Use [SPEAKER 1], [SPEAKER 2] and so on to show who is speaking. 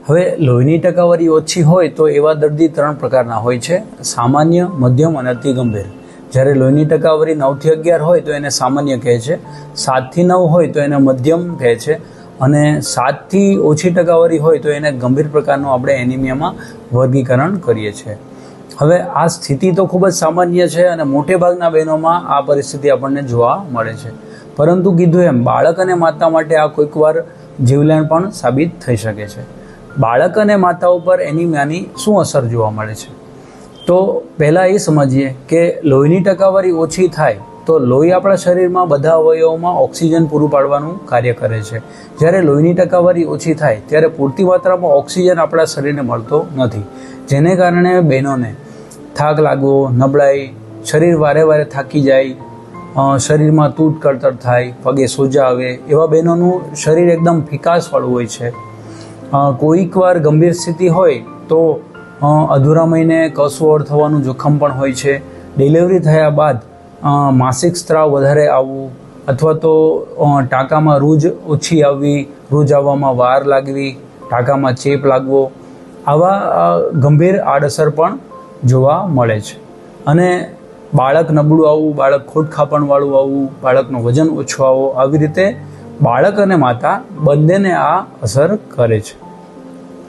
[SPEAKER 1] હવે લોહીની ટકાવારી ઓછી હોય તો એવા દર્દી 3 પ્રકારના હોય છે: સામાન્ય, મધ્યમ અને અતિ ગંભીર. જ્યારે લોહીની ટકાવારી 9 થી 11 હોય તો એને સામાન્ય કહે છે, 7 થી 9 હોય તો એને મધ્યમ કહે છે, અને 7 થી ઓછી ટકાવારી હોય તો એને ગંભીર પ્રકારનું આપણે એનિમિયામાં વર્ગીકરણ કરીએ છીએ. હવે આ સ્થિતિ તો ખૂબ જ સામાન્ય છે અને મોટે ભાગના બહેનોમાં આ પરિસ્થિતિ આપણને જોવા મળે છે. પરંતુ કીધું એમ બાળક અને માતા માટે આ કોઈકવાર જીવલેણ પણ સાબિત થઈ શકે છે. બાળક અને માતા ઉપર એનિમિયાની શું અસર જોવા મળે છે? તો પહેલાં એ સમજીએ કે લોહીની ટકાવારી ઓછી થાય તો લોહી આપણા શરીરમાં બધા અવયવોમાં ઓક્સિજન પૂરું પાડવાનું કાર્ય કરે છે. જ્યારે લોહીની ટકાવારી ઓછી થાય ત્યારે પૂરતી માત્રામાં ઓક્સિજન આપણા શરીરને મળતો નથી, જેને કારણે બહેનોને થાક લાગવો, નબળાઈ, શરીર વારે વારે થાકી જાય, શરીરમાં તૂટ કળતર થાય, પગે સોજા આવે, એવા બહેનોનું શરીર એકદમ ફિકાસવાળું હોય છે. કોઈક વાર ગંભીર સ્થિતિ હોય તો અધૂરા મહિને કસોડ થવાનું જોખમ પણ હોય છે. ડિલિવરી થયા બાદ માસિક સ્ત્રાવ વધારે આવવું, અથવા તો ટાંકામાં રૂજ ઓછી આવવી, રૂજ આવવામાં વાર લાગવી, ટાંકામાં ચેપ લાગવો, આવા ગંભીર આડઅસર પણ જોવા મળે છે. અને બાળક નબળું આવવું, બાળક ખોડખાપણવાળું આવવું, બાળકનું વજન ઓછું આવવું, આવી રીતે બાળક અને માતા બંનેને આ અસર કરે છે.